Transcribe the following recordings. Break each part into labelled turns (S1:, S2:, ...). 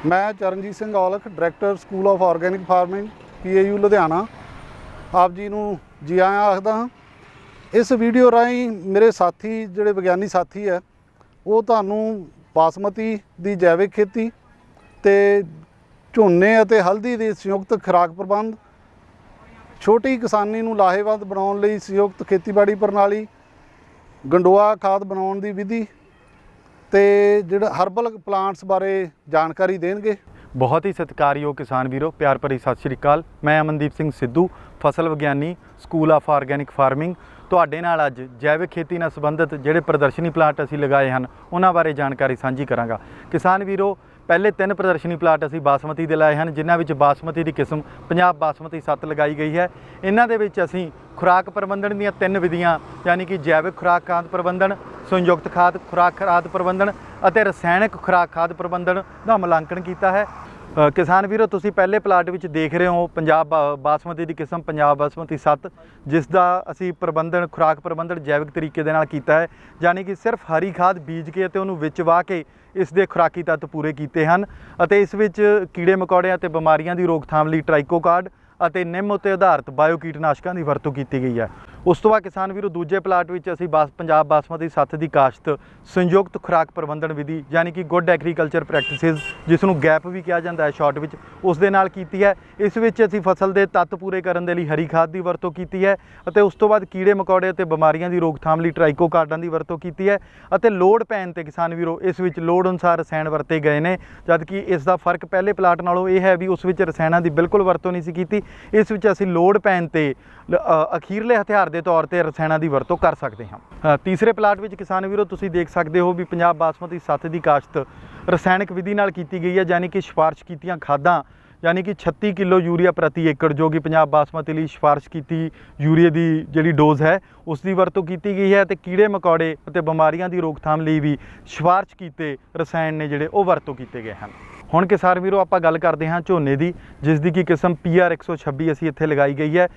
S1: मैं Charanjit Singh Aulakh director school of organic farming PAU Ludhiana आप जी नूं जी आया आखदा हाँ। इस वीडियो राਹੀਂ मेरे साथी ਜਿਹੜੇ ਵਿਗਿਆਨੀ ਸਾਥੀ है ਉਹ ਤੁਹਾਨੂੰ ਬਾਸਮਤੀ ਦੀ ਜੈਵਿਕ खेती ਤੇ ਝੋਨੇ ਅਤੇ ਹਲਦੀ ਦੇ ਸੰਯੁਕਤ ਖੁਰਾਕ ਪ੍ਰਬੰਧ ਛੋਟੀ ਕਿਸਾਨੀ ਨੂੰ ਲਾਹੇਵੰਦ ਬਣਾਉਣ ਲਈ ਸੰਯੁਕਤ ਖੇਤੀਬਾੜੀ ਪ੍ਰਣਾਲੀ ਗੰਡੋਆ ਖਾਦ ਬਣਾਉਣ ਦੀ ਵਿਧੀ ਤੇ ਜਿਹੜਾ ਹਰਬਲ ਪਲਾਂਟਸ ਬਾਰੇ ਜਾਣਕਾਰੀ ਦੇਣਗੇ।
S2: बहुत ही सत्कारयोग किसान वीरों, प्यार भरी सत श्री अकाल। मैं अमनदीप सिंह सिद्धू, फसल विज्ञानी स्कूल ऑफ ऑर्गेनिक फार्मिंग। ਤੁਹਾਡੇ ਨਾਲ ਅੱਜ ਜੈਵਿਕ ਖੇਤੀ ਨਾਲ ਸੰਬੰਧਿਤ ਜਿਹੜੇ ਪ੍ਰਦਰਸ਼ਨੀ ਪਲਾਂਟ ਅਸੀਂ ਲਗਾਏ ਹਨ ਉਹਨਾਂ ਬਾਰੇ ਜਾਣਕਾਰੀ ਸਾਂਝੀ ਕਰਾਂਗਾ। ਕਿਸਾਨ ਵੀਰੋ, ਪਹਿਲੇ 3 ਪ੍ਰਦਰਸ਼ਨੀ ਪਲਾਂਟ ਅਸੀਂ ਬਾਸਮਤੀ ਦੇ ਲਾਏ ਹਨ, ਜਿਨ੍ਹਾਂ ਵਿੱਚ ਬਾਸਮਤੀ ਦੀ ਕਿਸਮ ਪੰਜਾਬ ਬਾਸਮਤੀ 7 ਲਗਾਈ ਗਈ ਹੈ। ਇਹਨਾਂ ਦੇ ਵਿੱਚ ਅਸੀਂ ਖੁਰਾਕ ਪ੍ਰਬੰਧਨ ਦੀਆਂ 3 ਵਿਧੀਆਂ ਯਾਨੀ ਕਿ ਜੈਵਿਕ ਖੁਰਾਕ ਖਾਦ ਪ੍ਰਬੰਧਨ, ਸੰਯੁਕਤ ਖਾਦ ਖੁਰਾਕ ਖਾਦ ਪ੍ਰਬੰਧਨ ਅਤੇ ਰਸਾਇਣਿਕ ਖੁਰਾਕ ਖਾਦ ਪ੍ਰਬੰਧਨ ਦਾ ਮੁਲਾਂਕਣ ਕੀਤਾ ਹੈ। किसान वीरों, तुसी पहले प्लाट विच देख रहे हो पंजाब बासमती की किस्म पंजाब बासमती 7, जिस दा असी प्रबंधन खुराक प्रबंधन जैविक तरीके दे नाल कीता है, यानी कि सिर्फ हरी खाद बीज के ते उहनूं विच वाह के इस दे खुराकी तत्त पूरे कीते हैं। अते इस विच कीड़े मकोड़ियां ते बीमारियां दी रोकथाम लई ट्राइकोकार्ड ਅਤੇ ਨਿੰਮ ਉੱਤੇ ਆਧਾਰਿਤ ਬਾਇਓ ਕੀਟਨਾਸ਼ਕਾਂ ਦੀ ਵਰਤੋਂ ਕੀਤੀ ਗਈ ਹੈ। ਉਸ ਤੋਂ ਬਾਅਦ ਕਿਸਾਨ ਵੀਰੋ, ਦੂਜੇ ਪਲਾਟ ਵਿੱਚ ਅਸੀਂ ਪੰਜਾਬ ਬਾਸਮਤੀ 7 ਦੀ ਕਾਸ਼ਤ ਸੰਯੁਕਤ ਖੁਰਾਕ ਪ੍ਰਬੰਧਨ ਵਿਧੀ ਯਾਨੀ ਕਿ ਗੁੱਡ ਐਗਰੀਕਲਚਰ ਪ੍ਰੈਕਟਿਸਿਸ, ਜਿਸ ਨੂੰ ਗੈਪ ਵੀ ਕਿਹਾ ਜਾਂਦਾ ਹੈ ਸ਼ਾਰਟ ਵਿੱਚ, ਉਸ ਦੇ ਨਾਲ ਕੀਤੀ ਹੈ। ਇਸ ਵਿੱਚ ਅਸੀਂ ਫਸਲ ਦੇ ਤੱਤ ਪੂਰੇ ਕਰਨ ਦੇ ਲਈ ਹਰੀ ਖਾਦ ਦੀ ਵਰਤੋਂ ਕੀਤੀ ਹੈ ਅਤੇ ਉਸ ਤੋਂ ਬਾਅਦ ਕੀੜੇ ਮਕੌੜੇ ਅਤੇ ਬਿਮਾਰੀਆਂ ਦੀ ਰੋਕਥਾਮ ਲਈ ਟਰਾਈਕੋ ਕਾਰਡਾਂ ਦੀ ਵਰਤੋਂ ਕੀਤੀ ਹੈ ਅਤੇ ਲੋੜ ਪੈਣ 'ਤੇ ਕਿਸਾਨ ਵੀਰੋ ਇਸ ਵਿੱਚ ਲੋੜ ਅਨੁਸਾਰ ਰਸਾਇਣ ਵਰਤੇ ਗਏ ਨੇ, ਜਦਕਿ ਇਸ ਦਾ ਫਰਕ ਪਹਿਲੇ ਪਲਾਟ ਨਾਲੋਂ ਇਹ ਹੈ ਵੀ ਉਸ ਵਿੱਚ ਰਸਾਇਣਾਂ ਦੀ ਬਿਲਕੁਲ ਵਰਤੋਂ ਨਹੀਂ ਸੀ ਕੀਤੀ। ਇਸ ਵਿੱਚ ਅਸੀਂ ਲੋੜ ਪੈਣ 'ਤੇ ਅਖੀਰਲੇ ਹਥਿਆਰ ਦੇ ਤੌਰ ਤੇ ਰਸਾਇਣਾਂ ਦੀ ਵਰਤੋਂ ਕਰ ਸਕਦੇ ਹਾਂ। ਤੀਸਰੇ ਪਲਾਟ ਵਿੱਚ ਕਿਸਾਨ ਵੀਰੋ, ਤੁਸੀਂ ਦੇਖ ਸਕਦੇ ਹੋ ਵੀ ਪੰਜਾਬ ਬਾਸਮਤੀ 7 ਦੀ ਕਾਸ਼ਤ ਰਸਾਇਣਿਕ ਵਿਧੀ ਨਾਲ ਕੀਤੀ ਗਈ ਹੈ, ਯਾਨੀ ਕਿ ਸਿਫਾਰਿਸ਼ ਕੀਤੀਆਂ ਖਾਦਾਂ यानी कि 36 किलो यूरिया प्रति एकड़, जो कि पंजाब बासमती लिए सिफारिश की यूरिया की जी डोज है उसकी वरतों की गई है। तो कीड़े मकौड़े और बीमारियां की रोकथाम लिए भी सिफारिश किए रसायन ने जोड़े वो वरतों किए गए हैं। हुण किसान वीरों, आप गल करते हैं झोने की, जिसकी की किस्म PR 126 असी इत्थे लगाई गई है।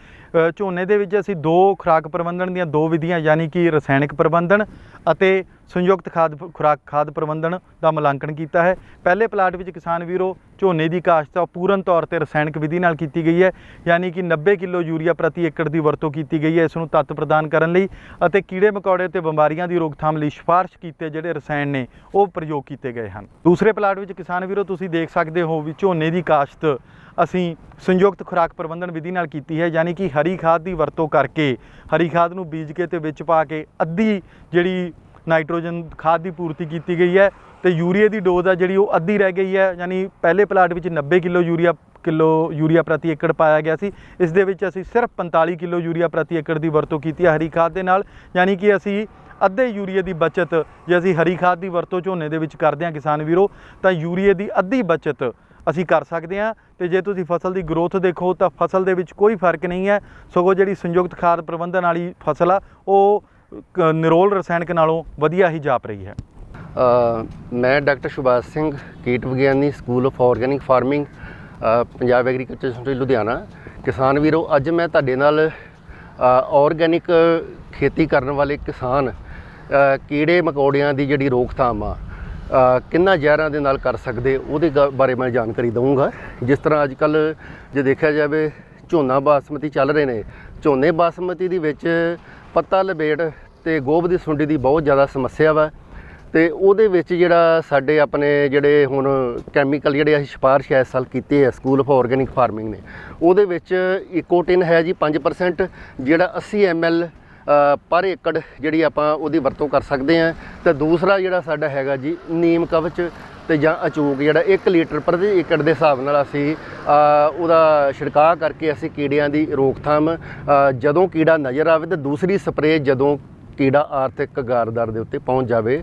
S2: झोने दे विच असी 2 खुराक प्रबंधन ਦੀਆਂ 2 विधियां यानी कि रसायनिक प्रबंधन ਅਤੇ संयुक्त खाद खुराक खाद प्रबंधन का मुलांकन किया है। पहले प्लाट में किसान वीरों, झोने की काश्त पूर्ण तौर पर रसायनिक विधि नाल की गई है, यानी कि 90 किलो यूरिया प्रति एकड़ की वरतों की गई है इसनूं तत्त प्रदान करने लई अते कीड़े मकौड़े ते बीमारियां की रोकथाम लई सिफारिश किए जिहड़े रसायन ने वो प्रयोग किए गए हैं। दूसरे प्लाट में किसान वीरों, तुसीं देख सकते हो भी झोने की काश्त असी संयुक्त खुराक प्रबंधन विधि नाल कीती है, यानी कि हरी खाद की वरतों करके हरी खाद नूं बीज के ते विच पा के अद्धी जिहड़ी नाइट्रोजन खाद की पूर्ति की गई है। तो यूरिया की डोज है जी अद्धी रह गई है, यानी पहले प्लाट में 90 किलो यूरिया प्रति एकड़ पाया गया सी, इस दे विच असी सिर्फ 45 किलो यूरिया प्रति एकड़ की वरतों की हरी खाद के नाल, यानी कि असी अद्धे यूरिया की बचत जे असी हरी खाद की वरतों झोने दे विच करदे हां किसान वीरों, तो यूरिया की अद्धी बचत असी कर सकते हैं। तो जे तुसीं फसल की ग्रोथ देखो तो फसल दे विच कोई फर्क नहीं है, सगों जिहड़ी संयुक्त खाद प्रबंधन वाली फसल आ वो निरोल रसायनिक नालों वधिया ही जाप रही है।
S3: मैं डॉक्टर सुभाष सिंह, कीट विज्ञानी school of organic farming Punjab agriculture university Ludhiana. किसान वीरों, अज मैं तुहाडे नाल ऑर्गेनिक खेती करने वाले किसान कीड़े मकौड़ियां की जिहड़ी रोकथाम आ किन्ना जहरां दे नाल कर सकदे उहदे बारे मैं जानकारी दूँगा। जिस तरह अजकल जे देखा जाए झोना बासमती चल रहे हैं, झोने बासमती दे विच पत्ता लपेट ते गोभ दी सुंडी दी बहुत ज़्यादा समस्या वा। तो उहदे विच जिहड़ा साडे अपने जिहड़े हुण कैमिकल जिहड़े असीं सिफारिश इस साल कीते है स्कूल ऑफ ऑर्गेनिक फार्मिंग ने, उहदे विच इकोटिन है जी 5%, जिहड़ा 80 ml पर एकड़ जिहड़ी आपां उहदी वरतों कर सकते हैं। तो दूसरा जिहड़ा साडा हैगा जी नीम कवच ते जां अचूक जिहड़ा 1 लीटर प्रति एकड़ के हिसाब नाल असीं उहदा छिड़काव करके असीं कीड़ियां दी रोकथाम जदों कीड़ा नज़र आवे तो दूसरी स्प्रे जदों कीड़ा आर्थिक गारदार दे उत्ते पहुँच जाए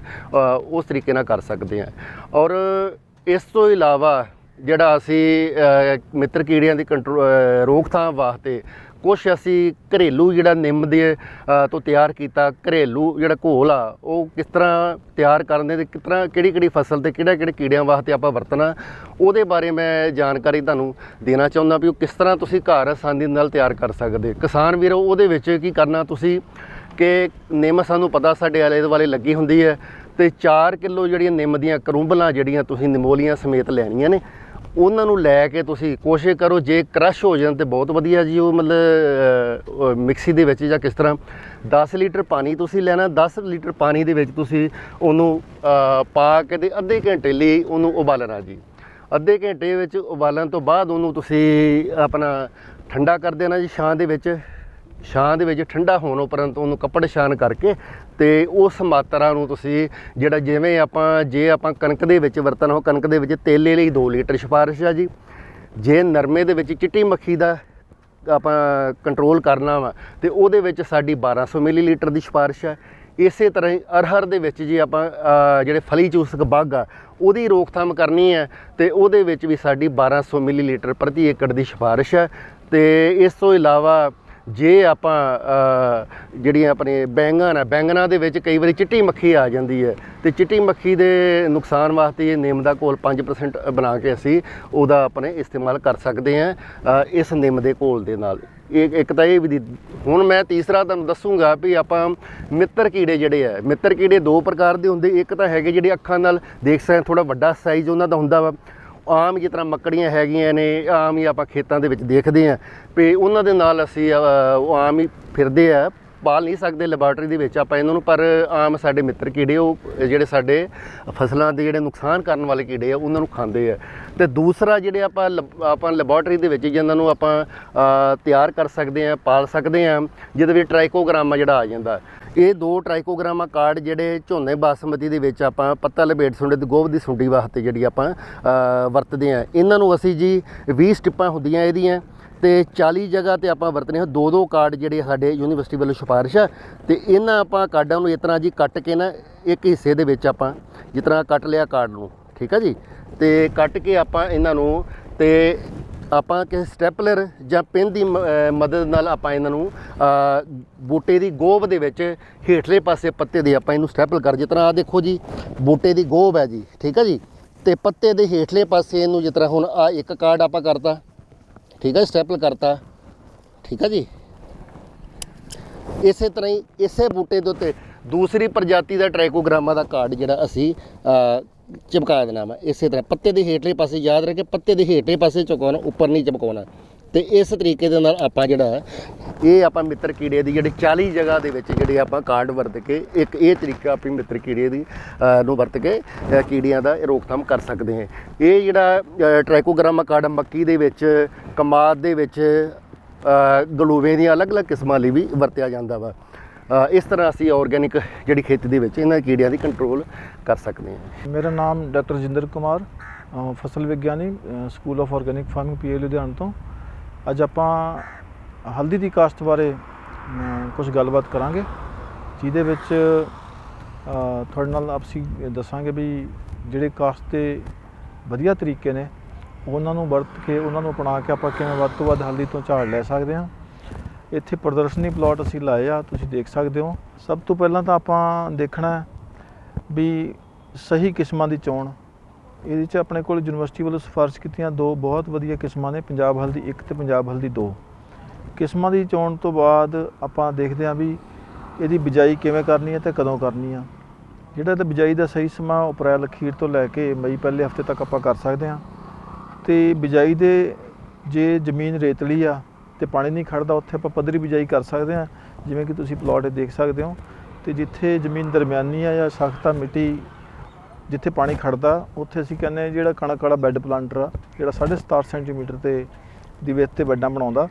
S3: उस तरीके नाल कर सकते हैं। और इस तो इलावा जिहड़ा असीं मित्र कीड़ियां दी रोकथाम वास्ते कुछ असी घरेलू जिहड़ा निम दे तो तैयार किया घरेलू जिहड़ा घोल आ वो किस तरह तैयार करने ते किस तरह किहड़ी फसल ते किहड़े कीड़ियां वास्ते आपां वरतना उहदे बारे मैं जानकारी तुहानूं देना चाहुंदा भी किस तरह तुसीं घर आसानी नाल तैयार कर सकदे। किसान वीरो, उहदे विच की करना तुसीं कि निम सानूं पता साडे आले दुआले लगी हुंदी है ਤੇ 4 ਕਿਲੋ ਜਿਹੜੀਆਂ ਨਿੰਮ ਦੀਆਂ ਕਰੂੰਬਲਾਂ ਜਿਹੜੀਆਂ ਤੁਸੀਂ ਨਿਮੋਲੀਆਂ ਸਮੇਤ ਲੈਣੀਆਂ ਨੇ, ਉਹਨਾਂ ਨੂੰ ਲੈ ਕੇ ਤੁਸੀਂ ਕੋਸ਼ਿਸ਼ ਕਰੋ, ਜੇ ਕ੍ਰਸ਼ ਹੋ ਜਾਣ ਤੇ ਬਹੁਤ ਵਧੀਆ ਜੀ, ਉਹ ਮਤਲਬ ਮਿਕਸੀ ਦੇ ਵਿੱਚ ਜਾਂ ਕਿਸ ਤਰ੍ਹਾਂ 10 ਲੀਟਰ ਪਾਣੀ ਤੁਸੀਂ ਲੈਣਾ। 10 ਲੀਟਰ ਪਾਣੀ ਦੇ ਵਿੱਚ ਤੁਸੀਂ ਉਹਨੂੰ ਪਾ ਕੇ ਤੇ ਅੱਧੇ ਘੰਟੇ ਲਈ ਉਹਨੂੰ ਉਬਾਲਣਾ ਜੀ। ਅੱਧੇ ਘੰਟੇ ਵਿੱਚ ਉਬਾਲਣ ਤੋਂ ਬਾਅਦ ਉਹਨੂੰ ਤੁਸੀਂ ਆਪਣਾ ਠੰਡਾ ਕਰ ਦੇਣਾ ਜੀ ਛਾਂ ਦੇ ਵਿੱਚ। ਛਾਂ ਦੇ ਵਿੱਚ ਠੰਡਾ ਹੋਣ ਉਪਰੰਤ ਉਹਨੂੰ ਕੱਪੜੇ ਛਾਨ ਕਰਕੇ ਤੇ ਉਸ ਮਾਤਰਾ ਨੂੰ ਤੁਸੀਂ ਜਿਹੜਾ ਜਿਵੇਂ ਜੇ ਆਪਾਂ ਕਣਕ ਦੇ ਵਿੱਚ ਵਰਤਣਾ ਹੋ, ਕਣਕ ਦੇ ਵਿੱਚ ਤੇਲੇ ਲਈ 2 ਲੀਟਰ ਸਿਫਾਰਿਸ਼ ਆ ਜੀ। ਜੇ ਨਰਮੇ ਦੇ ਵਿੱਚ ਚਿੱਟੀ ਮੱਖੀ ਦਾ ਆਪਾਂ ਕੰਟਰੋਲ ਕਰਨਾ ਵਾ ਤੇ ਉਹਦੇ ਵਿੱਚ ਸਾਡੀ 1200 ਮਿਲੀਲੀਟਰ ਦੀ ਸਿਫਾਰਿਸ਼ ਹੈ। ਇਸੇ ਤਰ੍ਹਾਂ ਹੀ ਅਰਹਰ ਦੇ ਵਿੱਚ ਜੀ ਆਪਾਂ ਜਿਹੜੇ ਫਲੀ ਚੂਸਕ ਬੱਗ ਆ ਉਹਦੀ ਰੋਕਥਾਮ ਕਰਨੀ ਹੈ ਤੇ ਉਹਦੇ ਵਿੱਚ ਵੀ ਸਾਡੀ 1200 ਮਿਲੀਲੀਟਰ ਪ੍ਰਤੀ ਏਕੜ ਦੀ ਸਿਫਾਰਿਸ਼ ਹੈ। ਤੇ ਇਸ ਤੋਂ ਇਲਾਵਾ ਜੇ ਆਪਾਂ ਜਿਹੜੀਆਂ ਆਪਣੇ ਬੈਂਗਨਾਂ ਦੇ ਵਿੱਚ ਕਈ ਵਾਰੀ ਚਿੱਟੀ ਮੱਖੀ ਆ ਜਾਂਦੀ ਹੈ ਤੇ ਚਿੱਟੀ ਮੱਖੀ ਦੇ ਨੁਕਸਾਨ ਵਾਸਤੇ ਇਹ ਨਿੰਮ ਦਾ ਘੋਲ 5% ਬਣਾ ਕੇ ਅਸੀਂ ਉਹਦਾ ਆਪਣੇ ਇਸਤੇਮਾਲ ਕਰ ਸਕਦੇ ਹਾਂ ਇਸ ਨਿੰਮ ਦੇ ਘੋਲ ਦੇ ਨਾਲ। ਇੱਕ ਤਾਂ ਇਹ ਵੀ ਹੁਣ ਮੈਂ ਤੀਸਰਾ ਤੁਹਾਨੂੰ ਦੱਸੂਗਾ ਵੀ ਆਪਾਂ ਮਿੱਤਰ ਕੀੜੇ ਜਿਹੜੇ ਆ, ਮਿੱਤਰ ਕੀੜੇ 2 ਪ੍ਰਕਾਰ ਦੇ ਹੁੰਦੇ। ਇੱਕ ਤਾਂ ਹੈਗੇ ਜਿਹੜੇ ਅੱਖਾਂ ਨਾਲ ਦੇਖ ਸਕਦੇ, ਥੋੜਾ ਵੱਡਾ ਸਾਈਜ਼ ਉਹਨਾਂ ਦਾ ਹੁੰਦਾ ਵਾ। ਆਮ ਜਿਸ ਤਰ੍ਹਾਂ ਮੱਕੜੀਆਂ ਹੈਗੀਆਂ ਨੇ, ਆਮ ਹੀ ਆਪਾਂ ਖੇਤਾਂ ਦੇ ਵਿੱਚ ਦੇਖਦੇ ਹਾਂ ਵੀ ਉਹਨਾਂ ਦੇ ਨਾਲ ਅਸੀਂ ਉਹ ਆਮ ਹੀ ਫਿਰਦੇ ਆ, ਪਾਲ ਨਹੀਂ ਸਕਦੇ ਲੈਬਾਰਟਰੀ ਦੇ ਵਿੱਚ ਆਪਾਂ ਇਹਨਾਂ ਨੂੰ, ਪਰ ਆਮ ਸਾਡੇ ਮਿੱਤਰ ਕੀੜੇ ਉਹ ਜਿਹੜੇ ਸਾਡੇ ਫਸਲਾਂ ਦੇ ਜਿਹੜੇ ਨੁਕਸਾਨ ਕਰਨ ਵਾਲੇ ਕੀੜੇ ਆ ਉਹਨਾਂ ਨੂੰ ਖਾਂਦੇ ਆ। ਤੇ ਦੂਸਰਾ ਜਿਹੜੇ ਆਪਾਂ ਲੈਬਾਰਟਰੀ ਦੇ ਵਿੱਚ ਜਿਹਨਾਂ ਨੂੰ ਆਪਾਂ ਤਿਆਰ ਕਰ ਸਕਦੇ ਹਾਂ, ਪਾਲ ਸਕਦੇ ਹਾਂ, ਜਿਹਦੇ ਵਿੱਚ ਟ੍ਰਾਈਕੋਗਰਾਮਾ ਜਿਹੜਾ ਆ ਜਾਂਦਾ। ਇਹ 2 ਟ੍ਰਾਈਕੋਗਰਾਮਾ ਕਾਰਡ ਜਿਹੜੇ ਝੋਨੇ ਬਾਸਮਤੀ ਦੇ ਵਿੱਚ ਆਪਾਂ ਪੱਤਾ ਲਪੇਟ ਸੁੰਡੀ ਤੇ ਗੋਭ ਦੀ ਸੁੰਡੀ ਵਾਸਤੇ ਜਿਹੜੀ ਆਪਾਂ ਵਰਤਦੇ ਹਾਂ, ਇਹਨਾਂ ਨੂੰ ਅਸੀਂ ਜੀ 20 ਸਟਿੱਪਾਂ ਹੁੰਦੀਆਂ ਇਹਦੀਆਂ ਤੇ 40 ਜਗ੍ਹਾ ਤੇ ਆਪਾਂ ਵਰਤਨੇ ਹਾਂ 2-2 ਕਾਰਡ ਜਿਹੜੇ ਸਾਡੇ ਯੂਨੀਵਰਸਿਟੀ ਵੱਲੋਂ ਸਿਫਾਰਿਸ਼ ਆ। ਤੇ ਇਹਨਾਂ ਆਪਾਂ ਕਾਰਡਾਂ ਨੂੰ ਇਸ ਤਰ੍ਹਾਂ ਜੀ ਕੱਟ ਕੇ ਨਾ ਇੱਕ ਹਿੱਸੇ ਦੇ ਵਿੱਚ ਆਪਾਂ ਜਿਸ ਤਰ੍ਹਾਂ ਕੱਟ ਲਿਆ ਕਾਰਡ ਨੂੰ, ਠੀਕ ਆ ਜੀ, ਤੇ ਕੱਟ ਕੇ ਆਪਾਂ ਇਹਨਾਂ ਨੂੰ ਤੇ ਆਪਾਂ ਕਿਸੇ ਸਟੈਪਲਰ ਜਾਂ ਪਿੰਨ ਦੀ ਮਦਦ ਨਾਲ ਆਪਾਂ ਇਹਨਾਂ ਨੂੰ ਬੂਟੇ ਦੀ ਗੋਭ ਦੇ ਵਿੱਚ ਹੇਠਲੇ ਪਾਸੇ ਪੱਤੇ ਦੇ ਆਪਾਂ ਇਹਨੂੰ ਸਟੈਪਲ ਕਰ, ਜਿਸ ਤਰ੍ਹਾਂ ਆ ਦੇਖੋ ਜੀ ਬੂਟੇ ਦੀ ਗੋਭ ਹੈ ਜੀ, ਠੀਕ ਆ ਜੀ, ਤੇ ਪੱਤੇ ਦੇ ਹੇਠਲੇ ਪਾਸੇ ਇਹਨੂੰ ਜਿਸ ਤਰ੍ਹਾਂ ਹੁਣ ਆ ਇੱਕ ਕਾਰਡ ਆਪਾਂ ਕਰਤਾ, ਠੀਕ ਹੈ, ਸਟੈਪਲ ਕਰਤਾ, ਠੀਕ ਹੈ ਜੀ। ਇਸੇ ਤਰ੍ਹਾਂ ਹੀ ਇਸੇ ਬੂਟੇ ਦੇ ਉੱਤੇ ਦੂਸਰੀ ਪ੍ਰਜਾਤੀ ਦਾ ਟ੍ਰਾਈਕੋਗਰਾਮਾ ਦਾ ਕਾਰਡ ਜਿਹੜਾ ਅਸੀਂ ਚਿਪਕਾ ਦੇਣਾ ਵਾ। ਇਸੇ ਤਰ੍ਹਾਂ ਪੱਤੇ ਦੇ ਹੇਠਲੇ ਪਾਸੇ, ਯਾਦ ਰੱਖੇ ਪੱਤੇ ਦੇ ਹੇਠਲੇ ਪਾਸੇ ਚੁਕਾਉਣਾ, ਉੱਪਰ ਨਹੀਂ ਚਿਪਕਾਉਣਾ। ਤੇ ਇਸ ਤਰੀਕੇ ਦੇ ਨਾਲ ਆਪਾਂ ਜਿਹੜਾ ਇਹ ਆਪਾਂ ਮਿੱਤਰ ਕੀੜੇ ਦੀ ਜਿਹੜੀ 40 ਜਗ੍ਹਾ ਦੇ ਵਿੱਚ ਜਿਹੜੇ ਆਪਾਂ ਕਾਰਡ ਵਰਤ ਕੇ ਇੱਕ ਇਹ ਤਰੀਕਾ ਆਪਣੀ ਮਿੱਤਰ ਕੀੜੇ ਦੀ ਨੂੰ ਵਰਤ ਕੇ ਕੀੜਿਆਂ ਦਾ ਰੋਕਥਾਮ ਕਰ ਸਕਦੇ ਹਾਂ। ਇਹ ਜਿਹੜਾ ਟ੍ਰਾਈਕੋਗਰਾਮਾ ਕਾਰਡ ਮੱਕੀ ਦੇ ਵਿੱਚ, ਕਮਾਦ ਦੇ ਵਿੱਚ, ਗਲੂਵੇਂ ਦੀਆਂ ਅਲੱਗ-ਅਲੱਗ ਕਿਸਮਾਂ ਲਈ ਵੀ ਵਰਤਿਆ ਜਾਂਦਾ ਵਾ। ਇਸ ਤਰ੍ਹਾਂ ਅਸੀਂ ਆਰਗੈਨਿਕ ਜਿਹੜੀ ਖੇਤੀ ਦੇ ਵਿੱਚ ਇਹਨਾਂ ਕੀੜਿਆਂ ਦੀ ਕੰਟਰੋਲ ਕਰ ਸਕਦੇ ਹਾਂ।
S4: ਮੇਰਾ ਨਾਮ ਡਾਕਟਰ ਰਜਿੰਦਰ ਕੁਮਾਰ, ਫਸਲ ਵਿਗਿਆਨੀ, ਸਕੂਲ ਆਫ ਆਰਗੈਨਿਕ ਫਾਰਮਿੰਗ ਪੀਏ ਲੁਧਿਆਣਾ ਤੋਂ। ਅੱਜ ਆਪਾਂ ਹਲਦੀ ਦੀ ਕਾਸ਼ਤ ਬਾਰੇ ਕੁਝ ਗੱਲਬਾਤ ਕਰਾਂਗੇ, ਜਿਹਦੇ ਵਿੱਚ ਤੁਹਾਡੇ ਨਾਲ ਆਪਸੀ ਦੱਸਾਂਗੇ ਵੀ ਜਿਹੜੇ ਕਾਸ਼ਤ ਦੇ ਵਧੀਆ ਤਰੀਕੇ ਨੇ ਉਹਨਾਂ ਨੂੰ ਵਰਤ ਕੇ, ਉਹਨਾਂ ਨੂੰ ਅਪਣਾ ਕੇ ਆਪਾਂ ਕਿਵੇਂ ਵੱਧ ਤੋਂ ਵੱਧ ਹਲਦੀ ਤੋਂ ਝਾੜ ਲੈ ਸਕਦੇ ਹਾਂ। ਇੱਥੇ ਪ੍ਰਦਰਸ਼ਨੀ ਪਲਾਟ ਅਸੀਂ ਲਾਏ ਆ, ਤੁਸੀਂ ਦੇਖ ਸਕਦੇ ਹੋ। ਸਭ ਤੋਂ ਪਹਿਲਾਂ ਤਾਂ ਆਪਾਂ ਦੇਖਣਾ ਵੀ ਸਹੀ ਕਿਸਮਾਂ ਦੀ ਚੋਣ। ਇਹਦੇ 'ਚ ਆਪਣੇ ਕੋਲ ਯੂਨੀਵਰਸਿਟੀ ਵੱਲੋਂ ਸਿਫਾਰਿਸ਼ ਕੀਤੀਆਂ 2 ਬਹੁਤ ਵਧੀਆ ਕਿਸਮਾਂ ਨੇ, ਪੰਜਾਬ ਹਲਦੀ 1 ਤੇ ਪੰਜਾਬ ਹਲਦੀ 2। ਕਿਸਮਾਂ ਦੀ ਚੋਣ ਤੋਂ ਬਾਅਦ ਆਪਾਂ ਦੇਖਦੇ ਹਾਂ ਵੀ ਇਹਦੀ ਬਿਜਾਈ ਕਿਵੇਂ ਕਰਨੀ ਹੈ ਤੇ ਕਦੋਂ ਕਰਨੀ ਆ। ਜਿਹੜਾ ਤਾਂ ਬਿਜਾਈ ਦਾ ਸਹੀ ਸਮਾਂ ਅਪ੍ਰੈਲ ਅਖੀਰ ਤੋਂ ਲੈ ਕੇ ਮਈ ਪਹਿਲੇ ਹਫਤੇ ਤੱਕ ਆਪਾਂ ਕਰ ਸਕਦੇ ਹਾਂ। ਤੇ ਬਿਜਾਈ ਦੇ ਜੇ ਜ਼ਮੀਨ ਰੇਤਲੀ ਆ ਤੇ ਪਾਣੀ ਨਹੀਂ ਖੜਦਾ, ਉੱਥੇ ਆਪਾਂ ਪੱਧਰੀ ਬਿਜਾਈ ਕਰ ਸਕਦੇ ਹਾਂ, ਜਿਵੇਂ ਕਿ ਤੁਸੀਂ ਪਲਾਟ ਦੇਖ ਸਕਦੇ ਹੋ। ਤੇ ਜਿੱਥੇ ਜ਼ਮੀਨ ਦਰਮਿਆਨੀ ਆ ਜਾਂ ਸਖਤ ਆ ਮਿੱਟੀ, ਜਿੱਥੇ ਪਾਣੀ ਖੜਦਾ, ਉੱਥੇ ਅਸੀਂ ਕਹਿੰਦੇ ਹਾਂ ਜਿਹੜਾ ਕਣਕ ਵਾਲਾ ਬੈੱਡ ਪਲਾਂਟਰ ਆ, ਜਿਹੜਾ 67 ਸੈਂਟੀਮੀਟਰ ਤੇ ਦੀ ਵਿੱਥ ਤੇ ਬੈੱਡਾਂ ਬਣਾਉਂਦਾ,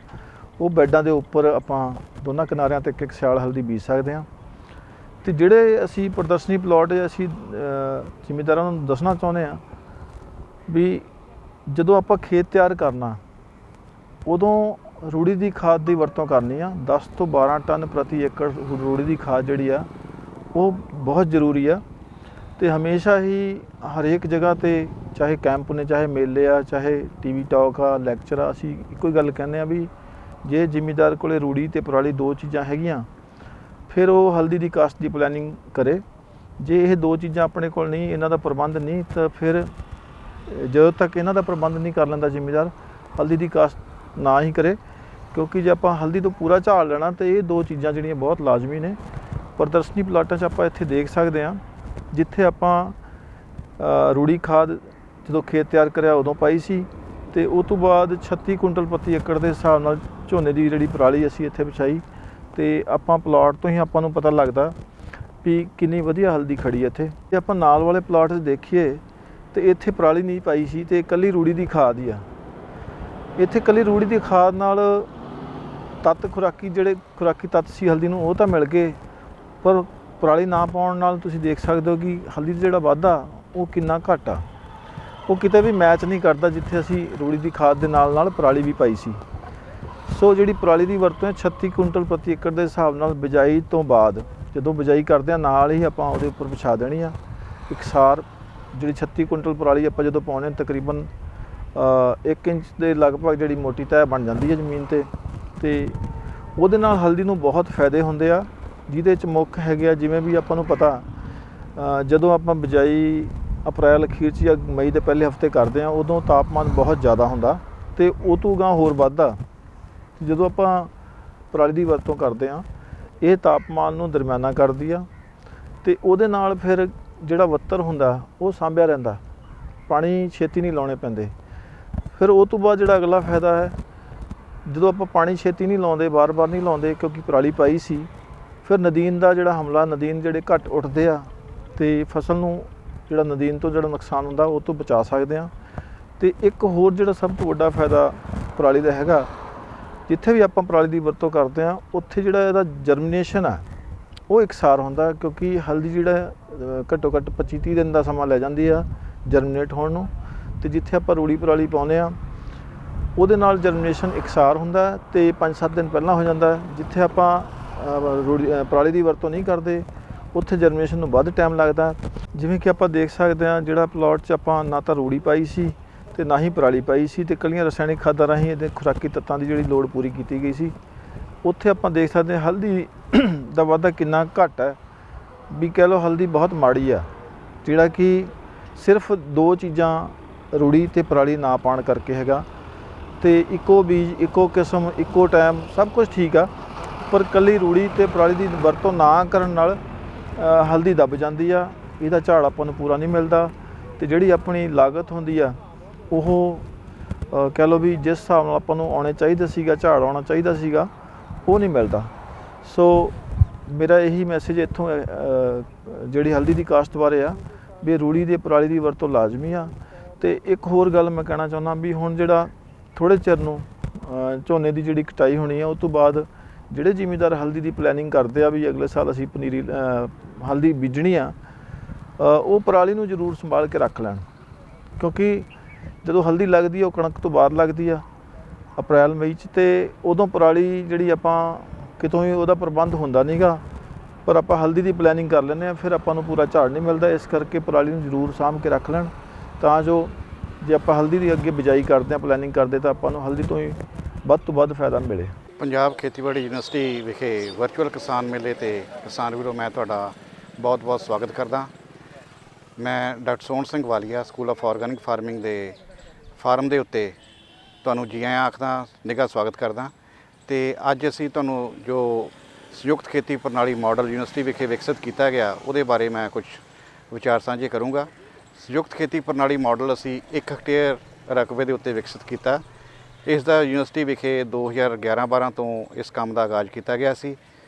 S4: ਉਹ ਬੈੱਡਾਂ ਦੇ ਉੱਪਰ ਆਪਾਂ ਦੋਨਾਂ ਕਿਨਾਰਿਆਂ ਤੇ ਇੱਕ ਸਿਆਲ ਹਲਦੀ ਬੀਜ ਸਕਦੇ ਹਾਂ। ਤੇ ਜਿਹੜੇ ਅਸੀਂ ਪ੍ਰਦਰਸ਼ਨੀ ਪਲਾਟ ਅਸੀਂ ਜ਼ਿਮੀਂਦਾਰਾਂ ਨੂੰ ਦੱਸਣਾ ਚਾਹੁੰਦੇ ਹਾਂ ਵੀ ਜਦੋਂ ਆਪਾਂ ਖੇਤ ਤਿਆਰ ਕਰਨਾ, ਉਦੋਂ ਰੂੜੀ ਦੀ ਖਾਦ ਦੀ ਵਰਤੋਂ ਕਰਨੀ ਆ। 10 ਤੋਂ 12 ਟਨ ਪ੍ਰਤੀ ਏਕੜ ਰੂੜੀ ਦੀ ਖਾਦ ਜਿਹੜੀ ਆ ਉਹ ਬਹੁਤ ਜ਼ਰੂਰੀ ਆ। ਤੇ ਹਮੇਸ਼ਾ ਹੀ ਹਰੇਕ ਜਗ੍ਹਾ ਤੇ, ਚਾਹੇ ਕੈਂਪ ਨੇ, ਚਾਹੇ ਮੇਲੇ ਆ, ਚਾਹੇ ਟੀਵੀ ਟਾਕ ਆ, ਲੈਕਚਰ ਆ, ਅਸੀਂ ਇੱਕੋ ਹੀ ਗੱਲ ਕਹਿੰਦੇ ਆ ਵੀ ਜੇ ਜ਼ਿਮੀਂਦਾਰ ਕੋਲੇ ਰੂੜੀ ਤੇ ਪਰਾਲੀ 2 ਚੀਜ਼ਾਂ ਹੈਗੀਆਂ, ਫਿਰ ਉਹ ਹਲਦੀ ਦੀ ਕਾਸ਼ਤ ਦੀ ਪਲੈਨਿੰਗ ਕਰੇ। ਜੇ ਇਹ 2 ਚੀਜ਼ਾਂ ਆਪਣੇ ਕੋਲ ਨਹੀਂ, ਇਹਨਾਂ ਦਾ ਪ੍ਰਬੰਧ ਨਹੀਂ, ਤਾਂ ਫਿਰ ਜਦੋਂ ਤੱਕ ਇਹਨਾਂ ਦਾ ਪ੍ਰਬੰਧ ਨਹੀਂ ਕਰ ਲੈਂਦਾ ਜ਼ਿਮੀਂਦਾਰ, ਹਲਦੀ ਦੀ ਕਾਸ਼ਤ ਨਾ ਹੀ ਕਰੇ। ਕਿਉਂਕਿ ਜੇ ਆਪਾਂ ਹਲਦੀ ਤੋਂ ਪੂਰਾ ਝਾੜ ਲੈਣਾ ਤਾਂ ਇਹ 2 ਚੀਜ਼ਾਂ ਜਿਹੜੀਆਂ ਬਹੁਤ ਲਾਜ਼ਮੀ ਨੇ। ਪ੍ਰਦਰਸ਼ਨੀ ਪਲਾਟਾਂ 'ਚ ਆਪਾਂ ਇੱਥੇ ਦੇਖ ਸਕਦੇ ਹਾਂ ਜਿੱਥੇ ਆਪਾਂ ਰੂੜੀ ਖਾਦ ਜਦੋਂ ਖੇਤ ਤਿਆਰ ਕਰਿਆ ਉਦੋਂ ਪਾਈ ਸੀ, ਤੇ ਉਸ ਤੋਂ ਬਾਅਦ 36 ਕੁਇੰਟਲ ਪ੍ਰਤੀ ਏਕੜ ਦੇ ਹਿਸਾਬ ਨਾਲ ਝੋਨੇ ਦੀ ਜਿਹੜੀ ਪਰਾਲੀ ਅਸੀਂ ਇੱਥੇ ਵਿਛਾਈ। ਤੇ ਆਪਾਂ ਪਲਾਟ ਤੋਂ ਹੀ ਆਪਾਂ ਨੂੰ ਪਤਾ ਲੱਗਦਾ ਵੀ ਕਿੰਨੀ ਵਧੀਆ ਹਲਦੀ ਖੜੀ ਹੈ ਇੱਥੇ। ਜੇ ਆਪਾਂ ਨਾਲ ਵਾਲੇ ਪਲਾਟ 'ਚ ਦੇਖੀਏ ਤੇ ਇੱਥੇ ਪਰਾਲੀ ਨਹੀਂ ਪਾਈ ਸੀ ਤੇ ਇਕੱਲੀ ਰੂੜੀ ਦੀ ਖਾਦ ਹੀ ਆ। ਇੱਥੇ ਇਕੱਲੀ ਰੂੜੀ ਦੀ ਖਾਦ ਨਾਲ ਖੁਰਾਕੀ ਤੱਤ ਸੀ ਹਲਦੀ ਨੂੰ ਉਹ ਤਾਂ ਮਿਲ ਗਏ, ਪਰ ਪਰਾਲੀ ਨਾ ਪਾਉਣ ਨਾਲ ਤੁਸੀਂ ਦੇਖ ਸਕਦੇ ਹੋ ਕਿ ਹਲਦੀ ਦਾ ਜਿਹੜਾ ਵਾਧਾ ਉਹ ਕਿੰਨਾ ਘੱਟ ਆ। ਉਹ ਕਿਤੇ ਵੀ ਮੈਚ ਨਹੀਂ ਕਰਦਾ ਜਿੱਥੇ ਅਸੀਂ ਰੂੜੀ ਦੀ ਖਾਦ ਦੇ ਨਾਲ ਪਰਾਲੀ ਵੀ ਪਾਈ ਸੀ। ਸੋ ਜਿਹੜੀ ਪਰਾਲੀ ਦੀ ਵਰਤੋਂ ਹੈ 36 ਕੁਇੰਟਲ ਪ੍ਰਤੀ ਏਕੜ ਦੇ ਹਿਸਾਬ ਨਾਲ ਬਿਜਾਈ ਤੋਂ ਬਾਅਦ, ਜਦੋਂ ਬਿਜਾਈ ਕਰਦੇ ਹਾਂ ਨਾਲ ਹੀ ਆਪਾਂ ਉਹਦੇ ਉੱਪਰ ਵਿਛਾ ਦੇਣੀ ਆ ਇਕਸਾਰ। ਜਿਹੜੀ 36 ਕੁਇੰਟਲ ਪਰਾਲੀ ਆਪਾਂ ਜਦੋਂ ਪਾਉਂਦੇ ਹਾਂ ਤਕਰੀਬਨ 1 ਇੰਚ ਦੇ ਲਗਭਗ ਜਿਹੜੀ ਮੋਟੀ ਤਹਿ ਬਣ ਜਾਂਦੀ ਹੈ ਜ਼ਮੀਨ ਤੇ ਉਹਦੇ ਨਾਲ ਹਲਦੀ ਨੂੰ ਬਹੁਤ ਫਾਇਦੇ ਹੁੰਦੇ ਆ, ਜਿਹਦੇ 'ਚ ਮੁੱਖ ਹੈਗੇ ਆ ਜਿਵੇਂ ਵੀ ਆਪਾਂ ਨੂੰ ਪਤਾ ਜਦੋਂ ਆਪਾਂ ਬਿਜਾਈ ਅਪ੍ਰੈਲ ਅਖੀਰ 'ਚ ਜਾਂ ਮਈ ਦੇ ਪਹਿਲੇ ਹਫਤੇ ਕਰਦੇ ਹਾਂ ਉਦੋਂ ਤਾਪਮਾਨ ਬਹੁਤ ਜ਼ਿਆਦਾ ਹੁੰਦਾ ਤੇ ਉਹ ਤੋਂ ਗਾਂ ਹੋਰ ਵੱਧਦਾ। ਜਦੋਂ ਆਪਾਂ ਪਰਾਲੀ ਦੀ ਵਰਤੋਂ ਕਰਦੇ ਹਾਂ ਇਹ ਤਾਪਮਾਨ ਨੂੰ ਦਰਮਿਆਨਾ ਕਰਦੀ ਆ ਤੇ ਉਹਦੇ ਨਾਲ ਫਿਰ ਜਿਹੜਾ ਵੱਤਰ ਹੁੰਦਾ ਉਹ ਸਾਂਭਿਆ ਰਹਿੰਦਾ, ਪਾਣੀ ਛੇਤੀ ਨਹੀਂ ਲਾਉਣੇ ਪੈਂਦੇ। ਫਿਰ ਉਹ ਤੋਂ ਬਾਅਦ ਜਿਹੜਾ ਅਗਲਾ ਫਾਇਦਾ ਹੈ, ਜਦੋਂ ਆਪਾਂ ਪਾਣੀ ਛੇਤੀ ਨਹੀਂ ਲਾਉਂਦੇ, ਵਾਰ-ਵਾਰ ਨਹੀਂ ਲਾਉਂਦੇ ਕਿਉਂਕਿ ਪਰਾਲੀ ਪਾਈ ਸੀ, ਫਿਰ ਨਦੀਨ ਦਾ ਜਿਹੜਾ ਹਮਲਾ, ਨਦੀਨ ਜਿਹੜੇ ਘੱਟ ਉੱਠਦੇ ਆ ਤੇ ਫਸਲ ਨੂੰ ਜਿਹੜਾ ਨਦੀਨ ਤੋਂ ਜਿਹੜਾ ਨੁਕਸਾਨ ਹੁੰਦਾ ਉਹ ਤੋਂ ਬਚਾ ਸਕਦੇ ਹਾਂ। ਤੇ ਇੱਕ ਹੋਰ ਜਿਹੜਾ ਸਭ ਤੋਂ ਵੱਡਾ ਫਾਇਦਾ ਪਰਾਲੀ ਦਾ ਹੈਗਾ, ਜਿੱਥੇ ਵੀ ਆਪਾਂ ਪਰਾਲੀ ਦੀ ਵਰਤੋਂ ਕਰਦੇ ਹਾਂ ਉੱਥੇ ਜਿਹੜਾ ਇਹਦਾ ਜਰਮੀਨੇਸ਼ਨ ਆ ਉਹ ਇਕਸਾਰ ਹੁੰਦਾ, ਕਿਉਂਕਿ ਹਲਦੀ ਜਿਹੜਾ ਘੱਟੋ ਘੱਟ 25-30 ਦਿਨ ਦਾ ਸਮਾਂ ਲੈ ਜਾਂਦੀ ਆ ਜਰਮੀਨੇਟ ਹੋਣ ਨੂੰ। ਤੇ ਜਿੱਥੇ ਆਪਾਂ ਰੂੜੀ ਪਰਾਲੀ ਪਾਉਂਦੇ ਆ ਉਹਦੇ ਨਾਲ ਜਰਮੀਨੇਸ਼ਨ ਇਕਸਾਰ ਹੁੰਦਾ ਤੇ 5-7 ਦਿਨ ਪਹਿਲਾਂ ਹੋ ਜਾਂਦਾ। ਜਿੱਥੇ ਆਪਾਂ ਪਰਾਲੀ ਦੀ ਵਰਤੋਂ ਨਹੀਂ ਕਰਦੇ ਉੱਥੇ ਜਰਮੀਨੇਸ਼ਨ ਨੂੰ ਵੱਧ ਟਾਈਮ ਲੱਗਦਾ। ਜਿਵੇਂ ਕਿ ਆਪਾਂ ਦੇਖ ਸਕਦੇ ਹਾਂ ਜਿਹੜਾ ਪਲਾਟ 'ਚ ਆਪਾਂ ਨਾ ਤਾਂ ਰੂੜੀ ਪਾਈ ਸੀ ਤੇ ਨਾ ਹੀ ਪਰਾਲੀ ਪਾਈ ਸੀ ਤੇ ਇਕੱਲੀਆਂ ਰਸਾਇਣਿਕ ਖਾਦਾਂ ਰਾਹੀਂ ਇਹਦੇ ਖੁਰਾਕੀ ਤੱਤਾਂ ਦੀ ਜਿਹੜੀ ਲੋੜ ਪੂਰੀ ਕੀਤੀ ਗਈ ਸੀ, ਉੱਥੇ ਆਪਾਂ ਦੇਖ ਸਕਦੇ ਹਾਂ ਹਲਦੀ ਦਾ ਵਾਧਾ ਕਿੰਨਾ ਘੱਟ ਹੈ। ਵੀ ਕਹਿ ਲਓ ਹਲਦੀ ਬਹੁਤ ਮਾੜੀ ਆ, ਜਿਹੜਾ ਕਿ ਸਿਰਫ 2 ਚੀਜ਼ਾਂ ਰੂੜੀ ਤੇ ਪਰਾਲੀ ਨਾ ਪਾਉਣ ਕਰਕੇ ਹੈਗਾ। ਤੇ ਇੱਕੋ ਬੀਜ, ਇੱਕੋ ਕਿਸਮ, ਇੱਕੋ ਟਾਈਮ ਸਭ ਕੁਝ ਠੀਕ ਆ, ਪਰ ਇਕੱਲੀ ਰੂੜੀ ਤੇ ਪਰਾਲੀ ਦੀ ਵਰਤੋਂ ਨਾ ਕਰਨ ਨਾਲ ਹਲਦੀ ਦੱਬ ਜਾਂਦੀ ਆ, ਇਹਦਾ ਝਾੜ ਆਪਾਂ ਨੂੰ ਪੂਰਾ ਨਹੀਂ ਮਿਲਦਾ ਤੇ ਜਿਹੜੀ ਆਪਣੀ ਲਾਗਤ ਹੁੰਦੀ ਆ ਉਹ ਕਹਿ ਲਓ ਵੀ ਜਿਸ ਹਿਸਾਬ ਨਾਲ ਆਪਾਂ ਨੂੰ ਆਉਣੇ ਚਾਹੀਦਾ ਸੀਗਾ, ਝਾੜ ਆਉਣਾ ਚਾਹੀਦਾ ਸੀਗਾ, ਉਹ ਨਹੀਂ ਮਿਲਦਾ। ਸੋ ਮੇਰਾ ਇਹੀ ਮੈਸੇਜ ਇੱਥੋਂ ਜਿਹੜੀ ਹਲਦੀ ਦੀ ਕਾਸ਼ਤ ਬਾਰੇ ਆ ਵੀ ਰੂੜੀ ਦੇ ਪਰਾਲੀ ਦੀ ਵਰਤੋਂ ਲਾਜ਼ਮੀ ਆ। ਤੇ ਇੱਕ ਹੋਰ ਗੱਲ ਮੈਂ ਕਹਿਣਾ ਚਾਹੁੰਦਾ ਵੀ ਹੁਣ ਜਿਹੜਾ ਥੋੜ੍ਹੇ ਚਿਰ ਨੂੰ ਝੋਨੇ ਦੀ ਜਿਹੜੀ ਕਟਾਈ ਹੋਣੀ ਆ ਉਸ ਤੋਂ ਬਾਅਦ ਜਿਹੜੇ ਜ਼ਿਮੀਂਦਾਰ ਹਲਦੀ ਦੀ ਪਲੈਨਿੰਗ ਕਰਦੇ ਆ ਵੀ ਅਗਲੇ ਸਾਲ ਅਸੀਂ ਪਨੀਰੀ ਹਲਦੀ ਬੀਜਣੀ ਆ, ਉਹ ਪਰਾਲੀ ਨੂੰ ਜ਼ਰੂਰ ਸੰਭਾਲ ਕੇ ਰੱਖ ਲੈਣ, ਕਿਉਂਕਿ ਜਦੋਂ ਹਲਦੀ ਲੱਗਦੀ ਆ ਉਹ ਕਣਕ ਤੋਂ ਬਾਅਦ ਲੱਗਦੀ ਆ ਅਪ੍ਰੈਲ ਮਈ 'ਚ, ਤੇ ਉਦੋਂ ਪਰਾਲੀ ਜਿਹੜੀ ਆਪਾਂ ਕਿਤੋਂ ਹੀ ਉਹਦਾ ਪ੍ਰਬੰਧ ਹੁੰਦਾ ਨਹੀਂ ਗਾ, ਪਰ ਆਪਾਂ ਹਲਦੀ ਦੀ ਪਲੈਨਿੰਗ ਕਰ ਲੈਂਦੇ ਹਾਂ, ਫਿਰ ਆਪਾਂ ਨੂੰ ਪੂਰਾ ਝਾੜ ਨਹੀਂ ਮਿਲਦਾ। ਇਸ ਕਰਕੇ ਪਰਾਲੀ ਨੂੰ ਜ਼ਰੂਰ ਸਾਂਭ ਕੇ ਰੱਖ ਲੈਣ ਤਾਂ ਜੋ ਜੇ ਆਪਾਂ ਹਲਦੀ ਦੀ ਅੱਗੇ ਬਿਜਾਈ ਕਰਦੇ ਹਾਂ, ਪਲੈਨਿੰਗ ਕਰਦੇ, ਤਾਂ ਆਪਾਂ ਨੂੰ ਹਲਦੀ ਤੋਂ ਹੀ ਵੱਧ ਤੋਂ ਵੱਧ ਫਾਇਦਾ ਮਿਲੇ।
S5: ਪੰਜਾਬ ਖੇਤੀਬਾੜੀ ਯੂਨੀਵਰਸਿਟੀ ਵਿਖੇ ਵਰਚੁਅਲ ਕਿਸਾਨ ਮੇਲੇ ਤੇ ਕਿਸਾਨ ਵੀਰੋ ਮੈਂ ਤੁਹਾਡਾ ਬਹੁਤ-ਬਹੁਤ ਸਵਾਗਤ ਕਰਦਾ। ਮੈਂ doctor Sohan Singh Walia school of organic farming ਦੇ ਫਾਰਮ ਦੇ ਉੱਤੇ ਤੁਹਾਨੂੰ ਜੀ ਆਇਆਂ ਆਖਦਾ, ਨਿੱਘਾ ਸਵਾਗਤ ਕਰਦਾ। ਤੇ ਅੱਜ ਅਸੀਂ ਤੁਹਾਨੂੰ ਜੋ ਸੰਯੁਕਤ ਖੇਤੀ ਪ੍ਰਣਾਲੀ ਮਾਡਲ ਯੂਨੀਵਰਸਿਟੀ ਵਿਖੇ ਵਿਕਸਿਤ ਕੀਤਾ ਗਿਆ ਉਹਦੇ ਬਾਰੇ ਮੈਂ ਕੁਝ ਵਿਚਾਰ ਸਾਂਝੇ ਕਰੂੰਗਾ। ਸੰਯੁਕਤ ਖੇਤੀ ਪ੍ਰਣਾਲੀ ਮਾਡਲ ਅਸੀਂ 1 ਹੈਕਟੇਅਰ ਰਕਬੇ ਦੇ ਉੱਤੇ ਵਿਕਸਿਤ ਕੀਤਾ। ਇਸ ਦਾ ਯੂਨੀਵਰਸਿਟੀ ਵਿਖੇ 2011-12 ਤੋਂ ਇਸ ਕੰਮ ਦਾ ਆਗਾਜ਼ ਕੀਤਾ ਗਿਆ ਸੀ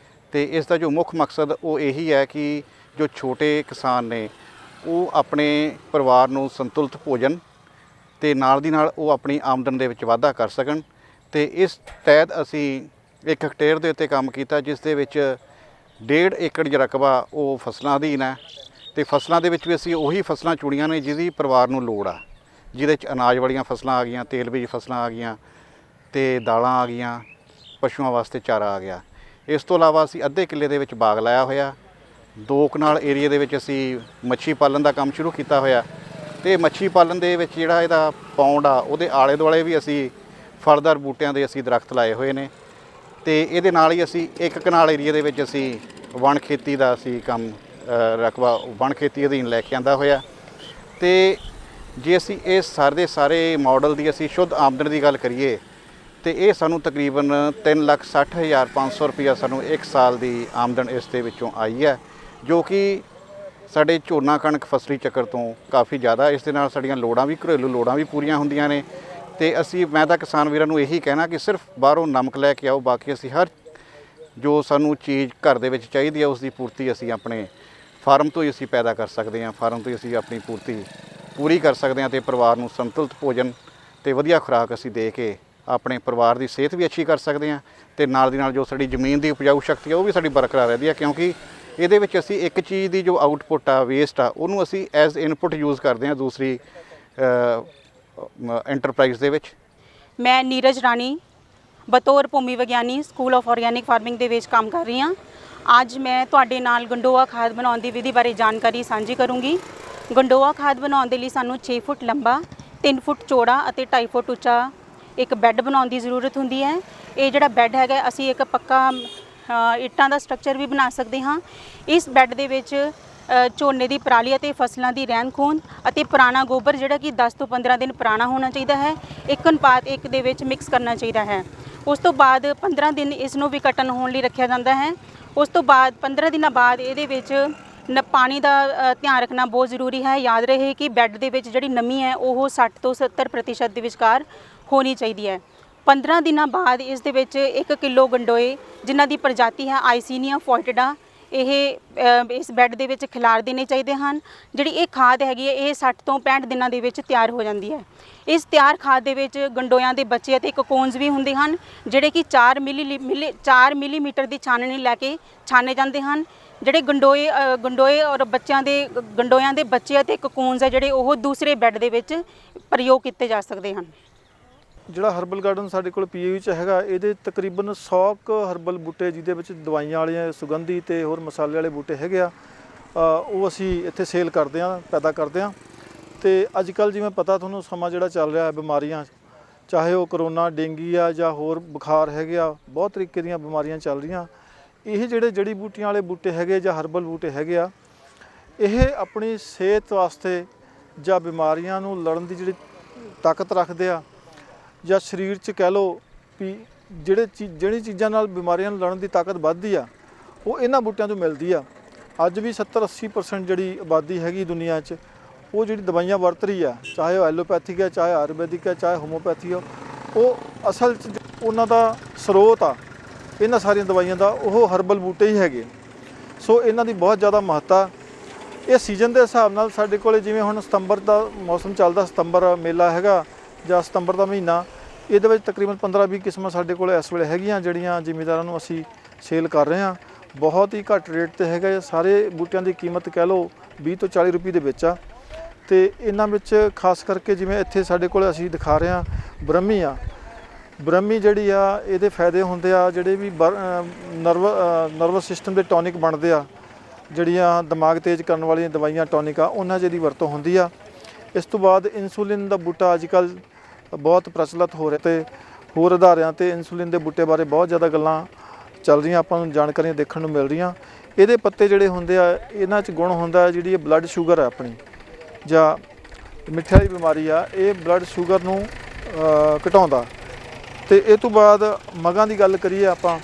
S5: ਤੇ ਇਸ ਦਾ ਜੋ ਮੁੱਖ ਮਕਸਦ ਉਹ ਇਹੀ ਹੈ ਕਿ ਜੋ ਛੋਟੇ ਕਿਸਾਨ ਨੇ ਉਹ ਆਪਣੇ ਪਰਿਵਾਰ ਨੂੰ ਸੰਤੁਲਿਤ ਭੋਜਨ ਤੇ ਨਾਲ ਦੀ ਨਾਲ ਉਹ ਆਪਣੀ ਆਮਦਨ ਦੇ ਵਿੱਚ ਵਾਧਾ ਕਰ ਸਕਣ। ਤੇ ਇਸ ਤਹਿਤ ਅਸੀਂ 1 ਹੈਕਟੇਅਰ ਦੇ ਉੱਤੇ ਕੰਮ ਕੀਤਾ, ਜਿਸ ਦੇ ਵਿੱਚ 1.5 ਏਕੜ ਰਕਬਾ ਉਹ ਫਸਲਾਂ ਅਧੀਨ ਹੈ ਤੇ ਫਸਲਾਂ ਦੇ ਵਿੱਚ ਵੀ ਅਸੀਂ ਉਹੀ ਫਸਲਾਂ ਚੁਣੀਆਂ ਨੇ ਜਿਹਦੀ ਪਰਿਵਾਰ ਨੂੰ ਲੋੜ ਆ, ਜਿਹਦੇ 'ਚ ਅਨਾਜ ਵਾਲੀਆਂ ਫਸਲਾਂ ਆ ਗਈਆਂ, ਤੇਲ ਬੀਜ ਫਸਲਾਂ ਆ ਗਈਆਂ ਤੇ ਦਾਲਾਂ ਆ ਗਈਆਂ, ਪਸ਼ੂਆਂ ਵਾਸਤੇ ਚਾਰਾ ਆ ਗਿਆ। ਇਸ ਤੋਂ ਇਲਾਵਾ ਅਸੀਂ ਅੱਧੇ ਕਿੱਲੇ ਦੇ ਵਿੱਚ ਬਾਗ ਲਾਇਆ ਹੋਇਆ, 2 ਕਨਾਲ ਏਰੀਏ ਦੇ ਵਿੱਚ ਅਸੀਂ ਮੱਛੀ ਪਾਲਣ ਦਾ ਕੰਮ ਸ਼ੁਰੂ ਕੀਤਾ ਹੋਇਆ ਤੇ ਮੱਛੀ ਪਾਲਣ ਦੇ ਵਿੱਚ ਜਿਹੜਾ ਇਹਦਾ ਪੌਂਡ ਆ ਉਹਦੇ ਆਲੇ ਦੁਆਲੇ ਵੀ ਅਸੀਂ ਫਲਦਾਰ ਬੂਟਿਆਂ ਦੇ ਅਸੀਂ ਦਰਖਤ ਲਾਏ ਹੋਏ ਨੇ ਤੇ ਇਹਦੇ ਨਾਲ ਹੀ ਅਸੀਂ 1 ਕਨਾਲ ਏਰੀਏ ਦੇ ਵਿੱਚ ਅਸੀਂ ਵਣ ਖੇਤੀ ਦਾ ਅਸੀਂ ਕੰਮ ਰਕਬਾ ਵਣ ਖੇਤੀ ਅਧੀਨ ਲੈ ਕੇ ਆਂਦਾ ਹੋਇਆ। ਤੇ ਜੇ ਅਸੀਂ ਇਹ ਸਾਰੇ ਮਾਡਲ ਦੀ ਅਸੀਂ ਸ਼ੁੱਧ ਆਮਦਨ ਦੀ ਗੱਲ ਕਰੀਏ ਤੇ ਇਹ ਸਾਨੂੰ ਤਕਰੀਬਨ 3,60,500 ਰੁਪਇਆ ਸਾਨੂੰ 1 ਸਾਲ ਦੀ ਆਮਦਨ ਇਸ ਦੇ ਵਿੱਚੋਂ ਆਈ ਹੈ, ਜੋ ਕਿ ਸਾਡੇ ਝੋਨਾ ਕਣਕ ਫਸਲੀ ਚੱਕਰ ਤੋਂ ਕਾਫੀ ਜ਼ਿਆਦਾ। ਇਸ ਦੇ ਨਾਲ ਸਾਡੀਆਂ ਲੋੜਾਂ ਵੀ, ਘਰੇਲੂ ਲੋੜਾਂ ਵੀ ਪੂਰੀਆਂ ਹੁੰਦੀਆਂ ਨੇ। ਤੇ ਮੈਂ ਤਾਂ ਕਿਸਾਨ ਵੀਰਾਂ ਨੂੰ ਇਹੀ ਕਹਿਣਾ ਕਿ ਸਿਰਫ ਬਾਹਰੋਂ ਨਮਕ ਲੈ ਕੇ ਆਓ, ਬਾਕੀ ਅਸੀਂ ਹਰ ਜੋ ਸਾਨੂੰ ਚੀਜ਼ ਘਰ ਦੇ ਵਿੱਚ ਚਾਹੀਦੀ ਹੈ ਉਸ ਦੀ ਪੂਰਤੀ ਅਸੀਂ ਆਪਣੇ ਫਾਰਮ ਤੋਂ ਹੀ ਅਸੀਂ ਪੈਦਾ ਕਰ ਸਕਦੇ ਹਾਂ, ਫਾਰਮ ਤੋਂ ਹੀ ਅਸੀਂ ਆਪਣੀ ਪੂਰਤੀ ਪੂਰੀ ਕਰ ਸਕਦੇ ਹਾਂ ਤੇ ਪਰਿਵਾਰ ਨੂੰ ਸੰਤੁਲਿਤ ਭੋਜਨ ਤੇ ਵਧੀਆ ਖੁਰਾਕ ਅਸੀਂ ਦੇ ਕੇ ਆਪਣੇ ਪਰਿਵਾਰ ਦੀ ਸਿਹਤ ਵੀ ਅੱਛੀ ਕਰ ਸਕਦੇ ਹਾਂ ਤੇ ਨਾਲ ਦੀ ਨਾਲ ਜੋ ਸਾਡੀ ਜ਼ਮੀਨ ਦੀ ਉਪਜਾਊ ਸ਼ਕਤੀ ਹੈ ਉਹ ਵੀ ਸਾਡੀ ਬਰਕਰਾਰ ਰਹਿੰਦੀ ਹੈ, ਕਿਉਂਕਿ ਇਹਦੇ ਵਿੱਚ ਅਸੀਂ ਇੱਕ ਚੀਜ਼ ਦੀ ਜੋ ਆਊਟਪੁੱਟ ਆ, ਵੇਸਟ ਆ, ਉਹਨੂੰ ਅਸੀਂ ਐਜ਼ ਇਨਪੁੱਟ ਯੂਜ਼ ਕਰਦੇ ਹਾਂ ਦੂਸਰੀ ਐਂਟਰਪ੍ਰਾਈਜ਼ ਦੇ ਵਿੱਚ।
S6: ਮੈਂ ਨੀਰਜ ਰਾਣੀ ਬਤੌਰ ਭੂਮੀ ਵਿਗਿਆਨੀ ਸਕੂਲ ਆਫ ਆਰਗੈਨਿਕ ਫਾਰਮਿੰਗ ਦੇ ਵਿੱਚ ਕੰਮ ਕਰ ਰਹੀ ਹਾਂ। ਅੱਜ ਮੈਂ ਤੁਹਾਡੇ ਨਾਲ ਗੰਡੋਆ ਖਾਦ ਬਣਾਉਣ ਦੀ ਵਿਧੀ ਬਾਰੇ ਜਾਣਕਾਰੀ ਸਾਂਝੀ ਕਰੂੰਗੀ। ਗੰਡੋਆ ਖਾਦ ਬਣਾਉਣ ਦੇ ਲਈ ਸਾਨੂੰ 6 ਫੁੱਟ ਲੰਬਾ, 3 ਫੁੱਟ ਚੌੜਾ ਅਤੇ 2.5 ਫੁੱਟ ਉੱਚਾ ਇੱਕ ਬੈੱਡ ਬਣਾਉਣ ਦੀ ਜ਼ਰੂਰਤ ਹੁੰਦੀ ਹੈ। ਇਹ ਜਿਹੜਾ ਬੈੱਡ ਹੈਗਾ ਅਸੀਂ ਇੱਕ ਪੱਕਾ ਇੱਟਾਂ ਦਾ ਸਟਰਕਚਰ ਵੀ ਬਣਾ ਸਕਦੇ ਹਾਂ। ਇਸ ਬੈੱਡ ਦੇ ਵਿੱਚ ਝੋਨੇ ਦੀ ਪਰਾਲੀ ਅਤੇ ਫਸਲਾਂ ਦੀ ਰਹਿੰਦ ਖੂੰਹਦ ਅਤੇ ਪੁਰਾਣਾ ਗੋਬਰ ਜਿਹੜਾ ਕਿ 10 ਤੋਂ 15 ਦਿਨ ਪੁਰਾਣਾ ਹੋਣਾ ਚਾਹੀਦਾ ਹੈ, 1:1 ਦੇ ਵਿੱਚ ਮਿਕਸ ਕਰਨਾ ਚਾਹੀਦਾ ਹੈ। ਉਸ ਤੋਂ ਬਾਅਦ 15 ਦਿਨ ਇਸ ਨੂੰ ਵੀ ਕੱਟਣ ਹੋਣ ਲਈ ਰੱਖਿਆ ਜਾਂਦਾ ਹੈ। ਉਸ ਤੋਂ ਬਾਅਦ 15 ਦਿਨਾਂ ਬਾਅਦ ਇਹਦੇ ਵਿੱਚ ਪਾਣੀ ਦਾ ਧਿਆਨ ਰੱਖਣਾ ਬਹੁਤ ਜ਼ਰੂਰੀ ਹੈ। ਯਾਦ ਰਹੇ ਕਿ ਬੈੱਡ ਦੇ ਵਿੱਚ ਜਿਹੜੀ ਨਮੀ ਹੈ ਉਹ 60 ਤੋਂ 70% ਦੇ ਵਿਚਕਾਰ ਹੋਣੀ ਚਾਹੀਦੀ ਹੈ। 15 ਦਿਨਾਂ ਬਾਅਦ ਇਸ ਦੇ ਵਿੱਚ 1 ਕਿਲੋ ਗੰਡੋਏ ਜਿਨ੍ਹਾਂ ਦੀ ਪ੍ਰਜਾਤੀ ਹੈ ਆਈਸੀਨੀਆ ਫੋਇਟਡਾ, ਇਹ ਇਸ ਬੈੱਡ ਦੇ ਵਿੱਚ ਖਿਲਾਰ ਦੇਣੇ ਚਾਹੀਦੇ ਹਨ। ਜਿਹੜੀ ਇਹ ਖਾਦ ਹੈਗੀ ਹੈ ਇਹ 60 ਤੋਂ 65 ਦਿਨਾਂ ਦੇ ਵਿੱਚ ਤਿਆਰ ਹੋ ਜਾਂਦੀ ਹੈ। ਇਸ ਤਿਆਰ ਖਾਦ ਦੇ ਵਿੱਚ ਗੰਡੋਇਆਂ ਦੇ ਬੱਚੇ ਅਤੇ ਕੋਕੋਨਸ ਵੀ ਹੁੰਦੇ ਹਨ ਜਿਹੜੇ ਕਿ 4 ਮਿਲੀਮੀਟਰ ਦੀ ਛਾਨਣੀ ਲੈ ਕੇ ਛਾਨੇ ਜਾਂਦੇ ਹਨ। ਜਿਹੜੇ ਗੰਡੋਏ ਔਰ ਗੰਡੋਇਆਂ ਦੇ ਬੱਚੇ ਅਤੇ ਕੋਕੋਨਸ ਹੈ ਜਿਹੜੇ ਉਹ ਦੂਸਰੇ ਬੈੱਡ ਦੇ ਵਿੱਚ ਪ੍ਰਯੋਗ ਕੀਤੇ ਜਾ ਸਕਦੇ ਹਨ।
S4: ਜਿਹੜਾ ਹਰਬਲ ਗਾਰਡਨ ਸਾਡੇ ਕੋਲ ਪੀਏਯੂ 'ਚ ਹੈਗਾ, ਇਹਦੇ ਤਕਰੀਬਨ 100 ਕੁ ਹਰਬਲ ਬੂਟੇ ਜਿਹਦੇ ਵਿੱਚ ਦਵਾਈਆਂ ਵਾਲੀਆਂ, ਸੁਗੰਧੀ ਤੇ ਹੋਰ ਮਸਾਲੇ ਵਾਲੇ ਬੂਟੇ ਹੈਗੇ ਆ, ਉਹ ਅਸੀਂ ਇੱਥੇ ਸੇਲ ਕਰਦੇ ਹਾਂ, ਪੈਦਾ ਕਰਦੇ ਹਾਂ। ਤੇ ਅੱਜ ਕੱਲ੍ਹ ਜਿਵੇਂ ਪਤਾ ਤੁਹਾਨੂੰ ਸਮਾਂ ਜਿਹੜਾ ਚੱਲ ਰਿਹਾ ਹੈ ਬਿਮਾਰੀਆਂ, ਚਾਹੇ ਉਹ ਕਰੋਨਾ, ਡੇਂਗੀ ਆ ਜਾਂ ਹੋਰ ਬੁਖਾਰ ਹੈਗੇ ਆ, ਬਹੁਤ ਤਰੀਕੇ ਦੀਆਂ ਬਿਮਾਰੀਆਂ ਚੱਲ ਰਹੀਆਂ। ਇਹ ਜਿਹੜੇ ਜੜੀ ਬੂਟੀਆਂ ਵਾਲੇ ਬੂਟੇ ਹੈਗੇ ਜਾਂ ਹਰਬਲ ਬੂਟੇ ਹੈਗੇ ਆ, ਇਹ ਆਪਣੀ ਸਿਹਤ ਵਾਸਤੇ ਜਾਂ ਬਿਮਾਰੀਆਂ ਨੂੰ ਲੜਨ ਦੀ ਜਿਹੜੀ ਤਾਕਤ ਰੱਖਦੇ ਆ, ਜਾਂ ਸਰੀਰ 'ਚ ਕਹਿ ਲਓ ਵੀ ਜਿਹੜੀ ਚੀਜ਼ਾਂ ਨਾਲ ਬਿਮਾਰੀਆਂ ਨੂੰ ਲੜਨ ਦੀ ਤਾਕਤ ਵੱਧਦੀ ਆ ਉਹ ਇਹਨਾਂ ਬੂਟਿਆਂ ਤੋਂ ਮਿਲਦੀ ਆ। ਅੱਜ ਵੀ 70-80% ਜਿਹੜੀ ਆਬਾਦੀ ਹੈਗੀ ਦੁਨੀਆ 'ਚ ਉਹ ਜਿਹੜੀ ਦਵਾਈਆਂ ਵਰਤ ਰਹੀ ਆ, ਚਾਹੇ ਉਹ ਐਲੋਪੈਥਿਕ ਹੈ, ਚਾਹੇ ਆਯੁਰਵੈਦਿਕ ਹੈ, ਚਾਹੇ ਹੋਮੋਪੈਥੀ ਆ, ਉਹ ਅਸਲ 'ਚ ਉਹਨਾਂ ਦਾ ਸਰੋਤ ਆ ਇਹਨਾਂ ਸਾਰੀਆਂ ਦਵਾਈਆਂ ਦਾ ਉਹ ਹਰਬਲ ਬੂਟੇ ਹੀ ਹੈਗੇ। ਸੋ ਇਹਨਾਂ ਦੀ ਬਹੁਤ ਜ਼ਿਆਦਾ ਮਹੱਤਤਾ। ਇਹ ਸੀਜ਼ਨ ਦੇ ਹਿਸਾਬ ਨਾਲ ਸਾਡੇ ਕੋਲ ਜਿਵੇਂ ਹੁਣ ਸਤੰਬਰ ਦਾ ਮੌਸਮ ਚੱਲਦਾ, ਸਤੰਬਰ ਮੇਲਾ ਹੈਗਾ ਜਾਂ ਸਤੰਬਰ ਦਾ ਮਹੀਨਾ, ਇਹਦੇ ਵਿੱਚ ਤਕਰੀਬਨ 15-20 ਕਿਸਮਾਂ ਸਾਡੇ ਕੋਲ ਇਸ ਵੇਲੇ ਹੈਗੀਆਂ ਜਿਹੜੀਆਂ ਜ਼ਿਮੀਂਦਾਰਾਂ ਨੂੰ ਅਸੀਂ ਸੇਲ ਕਰ ਰਹੇ ਹਾਂ। ਬਹੁਤ ਹੀ ਘੱਟ ਰੇਟ ਤੇ ਹੈਗਾ। ਸਾਰੇ ਬੂਟਿਆਂ ਦੀ ਕੀਮਤ ਕਹਿ ਲਓ 20 ਤੋਂ 40 ਰੁਪਏ ਦੇ ਵਿੱਚ ਆ। ਤੇ ਇਹਨਾਂ ਵਿੱਚ ਖਾਸ ਕਰਕੇ ਜਿਵੇਂ ਇੱਥੇ ਸਾਡੇ ਕੋਲ ਅਸੀਂ ਦਿਖਾ ਰਹੇ ਹਾਂ ਬ੍ਰਹਮੀ ਆ। ਬ੍ਰਹਮੀ ਜਿਹੜੀ ਆ ਇਹਦੇ ਫਾਇਦੇ ਹੁੰਦੇ ਆ, ਜਿਹੜੇ ਵੀ ਨਰਵਸ ਸਿਸਟਮ ਦੇ ਟੌਨਿਕ ਬਣਦੇ ਆ, ਜਿਹੜੀਆਂ ਦਿਮਾਗ ਤੇਜ਼ ਕਰਨ ਵਾਲੀਆਂ ਦਵਾਈਆਂ ਟੌਨਿਕ ਆ, ਉਹਨਾਂ 'ਚ ਇਹਦੀ ਵਰਤੋਂ ਹੁੰਦੀ ਆ। ਇਸ ਤੋਂ ਬਾਅਦ ਇਨਸੂਲਿਨ ਦਾ ਬੂਟਾ ਅੱਜ ਕੱਲ੍ਹ ਬਹੁਤ ਪ੍ਰਚਲਿਤ ਹੋ ਰਿਹਾ ਤੇ ਹੋਰ ਅਦਾਰਿਆਂ ਤੇ ਇਨਸੂਲਿਨ ਦੇ ਬੂਟੇ ਬਾਰੇ ਬਹੁਤ ਜ਼ਿਆਦਾ ਗੱਲਾਂ ਚੱਲ ਰਹੀਆਂ, ਆਪਾਂ ਨੂੰ ਜਾਣਕਾਰੀਆਂ ਦੇਖਣ ਨੂੰ ਮਿਲ ਰਹੀਆਂ। ਇਹਦੇ ਪੱਤੇ ਜਿਹੜੇ ਹੁੰਦੇ ਆ, ਇਹਨਾਂ 'ਚ ਗੁਣ ਹੁੰਦਾ ਜਿਹੜੀ ਇਹ ਬਲੱਡ ਸ਼ੂਗਰ ਹੈ ਆਪਣੀ ਜਾਂ ਮਿੱਠੇ ਵਾਲੀ ਬਿਮਾਰੀ ਆ, ਇਹ ਬਲੱਡ ਸ਼ੂਗਰ ਨੂੰ ਘਟਾਉਂਦਾ। ਤੇ ਇਹ ਤੋਂ ਬਾਅਦ ਮਗਾਂ ਦੀ ਗੱਲ ਕਰੀਏ ਆਪਾਂ,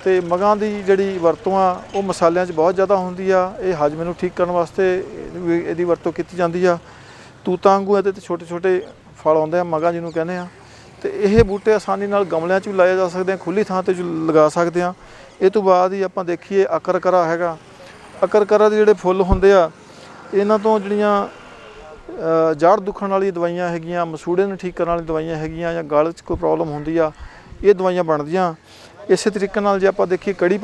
S4: ਤੇ ਮਗਾਂ ਦੀ ਜਿਹੜੀ ਵਰਤੋਂ ਆ ਉਹ ਮਸਾਲਿਆਂ 'ਚ ਬਹੁਤ ਜ਼ਿਆਦਾ ਹੁੰਦੀ ਆ। ਇਹ ਹਾਜ਼ਮੇ ਨੂੰ ਠੀਕ ਕਰਨ ਵਾਸਤੇ ਇਹਦੀ ਵਰਤੋਂ ਕੀਤੀ ਜਾਂਦੀ ਆ। ਤੂਤਾਂ ਵਾਂਗੂ ਇਹਦੇ 'ਤੇ ਛੋਟੇ ਛੋਟੇ ਫਲ ਆਉਂਦੇ ਆ, ਮਗਾਂ ਜਿਹਨੂੰ ਕਹਿੰਦੇ ਆ। ਤੇ ਇਹ ਬੂਟੇ ਆਸਾਨੀ ਨਾਲ ਗਮਲਿਆਂ 'ਚ ਵੀ ਲਾਏ ਜਾ ਸਕਦੇ ਆ, ਖੁੱਲ੍ਹੀ ਥਾਂ 'ਤੇ ਲਗਾ ਸਕਦੇ ਆ। ਇਹ ਤੋਂ ਬਾਅਦ ਹੀ ਆਪਾਂ ਦੇਖੀਏ ਅਕਰਕਰਾ ਹੈਗਾ। ਅਕਰਕਰਾ ਦੇ ਜਿਹੜੇ ਫੁੱਲ ਹੁੰਦੇ ਆ, ਇਹਨਾਂ ਤੋਂ ਜਿਹੜੀਆਂ ਜੜ ਦੁਖਣ ਵਾਲੀ ਦਵਾਈਆਂ ਹੈਗੀਆਂ, ਮਸੂੜੇ ਨੂੰ ਠੀਕ ਕਰਨ ਵਾਲੀ ਦਵਾਈਆਂ ਹੈਗੀਆਂ, ਜਾਂ ਗਲ 'ਚ ਕੋਈ ਪ੍ਰੋਬਲਮ ਹੁੰਦੀ ਆ, ਇਹ ਦਵਾਈਆਂ ਬਣਦੀਆਂ। ਇਸੇ ਤਰੀਕੇ ਨਾਲ ਜੇ ਆਪਾਂ ਦੇਖੀਏ ਕੜੀ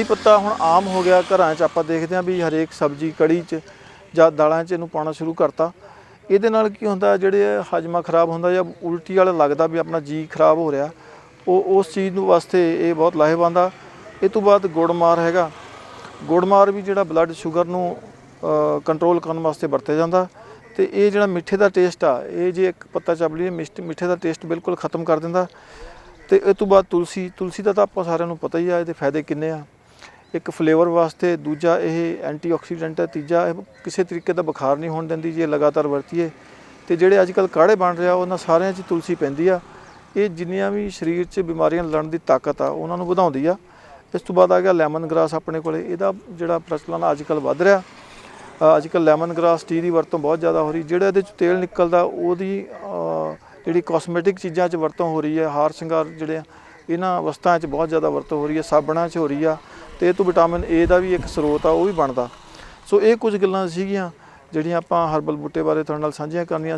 S4: ਪੱਤਾ ਹੁਣ ਆਮ ਹੋ ਗਿਆ ਘਰਾਂ 'ਚ। ਆਪਾਂ ਦੇਖਦੇ ਹਾਂ ਵੀ ਹਰੇਕ ਸਬਜ਼ੀ ਕੜੀ 'ਚ ਜਾਂ ਦਾਲਾਂ 'ਚ ਇਹਨੂੰ ਪਾਉਣਾ ਸ਼ੁਰੂ ਕਰਤਾ। ਇਹਦੇ ਨਾਲ ਕੀ ਹੁੰਦਾ, ਜਿਹੜੇ ਹਾਜ਼ਮਾ ਖਰਾਬ ਹੁੰਦਾ ਜਾਂ ਉਲਟੀ ਵਾਲਾ ਲੱਗਦਾ ਵੀ ਆਪਣਾ ਜੀ ਖਰਾਬ ਹੋ ਰਿਹਾ, ਉਹ ਉਸ ਚੀਜ਼ ਨੂੰ ਵਾਸਤੇ ਇਹ ਬਹੁਤ ਲਾਹੇਵੰਦ ਆ। ਇਹ ਤੋਂ ਬਾਅਦ ਗੁੜਮਾਰ ਹੈਗਾ। ਗੁੜਮਾਰ ਵੀ ਜਿਹੜਾ ਬਲੱਡ ਸ਼ੂਗਰ ਨੂੰ ਕੰਟਰੋਲ ਕਰਨ ਵਾਸਤੇ ਵਰਤਿਆ ਜਾਂਦਾ। ਤੇ ਇਹ ਜਿਹੜਾ ਮਿੱਠੇ ਦਾ ਟੇਸਟ ਆ, ਇਹ ਜੇ ਇੱਕ ਪੱਤਾ ਚੱਬ ਲਈਏ ਮਿੱਠੇ ਦਾ ਟੇਸਟ ਬਿਲਕੁਲ ਖ਼ਤਮ ਕਰ ਦਿੰਦਾ। ਤੇ ਇਹ ਤੋਂ ਬਾਅਦ ਤੁਲਸੀ ਦਾ ਤਾਂ ਆਪਾਂ ਸਾਰਿਆਂ ਨੂੰ ਪਤਾ ਹੀ ਆ ਇਹਦੇ ਫਾਇਦੇ ਕਿੰਨੇ ਆ। ਇੱਕ ਫਲੇਵਰ ਵਾਸਤੇ, ਦੂਜਾ ਇਹ ਐਂਟੀਆਕਸੀਡੈਂਟ ਹੈ, ਤੀਜਾ ਇਹ ਕਿਸੇ ਤਰੀਕੇ ਦਾ ਬੁਖਾਰ ਨਹੀਂ ਹੋਣ ਦਿੰਦੀ ਜੇ ਲਗਾਤਾਰ ਵਰਤੀਏ। ਤੇ ਜਿਹੜੇ ਅੱਜ ਕੱਲ੍ਹ ਕਾੜੇ ਬਣ ਰਿਹਾ ਉਹਨਾਂ ਸਾਰਿਆਂ 'ਚ ਤੁਲਸੀ ਪੈਂਦੀ ਆ। ਇਹ ਜਿੰਨੀਆਂ ਵੀ ਸਰੀਰ 'ਚ ਬਿਮਾਰੀਆਂ ਲੜਨ ਦੀ ਤਾਕਤ ਆ ਉਹਨਾਂ ਨੂੰ ਵਧਾਉਂਦੀ ਆ। ਇਸ ਤੋਂ ਬਾਅਦ ਆ ਗਿਆ ਲੈਮਨ ਗ੍ਰਾਸ ਆਪਣੇ ਕੋਲੇ। ਇਹਦਾ ਜਿਹੜਾ ਪ੍ਰਚਲਨ ਅੱਜ ਕੱਲ੍ਹ ਵੱਧ ਰਿਹਾ। ਅੱਜ ਕੱਲ੍ਹ ਲੈਮਨ ਗ੍ਰਾਸ ਟੀ ਦੀ ਵਰਤੋਂ ਬਹੁਤ ਜ਼ਿਆਦਾ ਹੋ ਰਹੀ। ਜਿਹੜਾ ਇਹਦੇ 'ਚ ਤੇਲ ਨਿਕਲਦਾ ਉਹਦੀ ਜਿਹੜੀ ਕਾਸਮੈਟਿਕ ਚੀਜ਼ਾਂ 'ਚ ਵਰਤੋਂ ਹੋ ਰਹੀ ਹੈ, ਹਾਰ ਸ਼ਿੰਗਾਰ ਜਿਹੜੇ ਆ ਇਹਨਾਂ ਵਸਤਾਂ 'ਚ ਬਹੁਤ ਜ਼ਿਆਦਾ ਵਰਤੋਂ ਹੋ ਰਹੀ ਹੈ, ਸਾਬਣਾਂ 'ਚ ਹੋ ਰਹੀ ਆ, ਅਤੇ ਇਹ ਤੋਂ ਵਿਟਾਮਿਨ ਏ ਦਾ ਵੀ ਇੱਕ ਸਰੋਤ ਆ, ਉਹ ਵੀ ਬਣਦਾ। ਸੋ ਇਹ ਕੁਝ ਗੱਲਾਂ ਸੀਗੀਆਂ ਜਿਹੜੀਆਂ ਆਪਾਂ ਹਰਬਲ ਬੂਟੇ ਬਾਰੇ ਤੁਹਾਡੇ ਨਾਲ ਸਾਂਝੀਆਂ ਕਰਨੀਆਂ ਸੀ।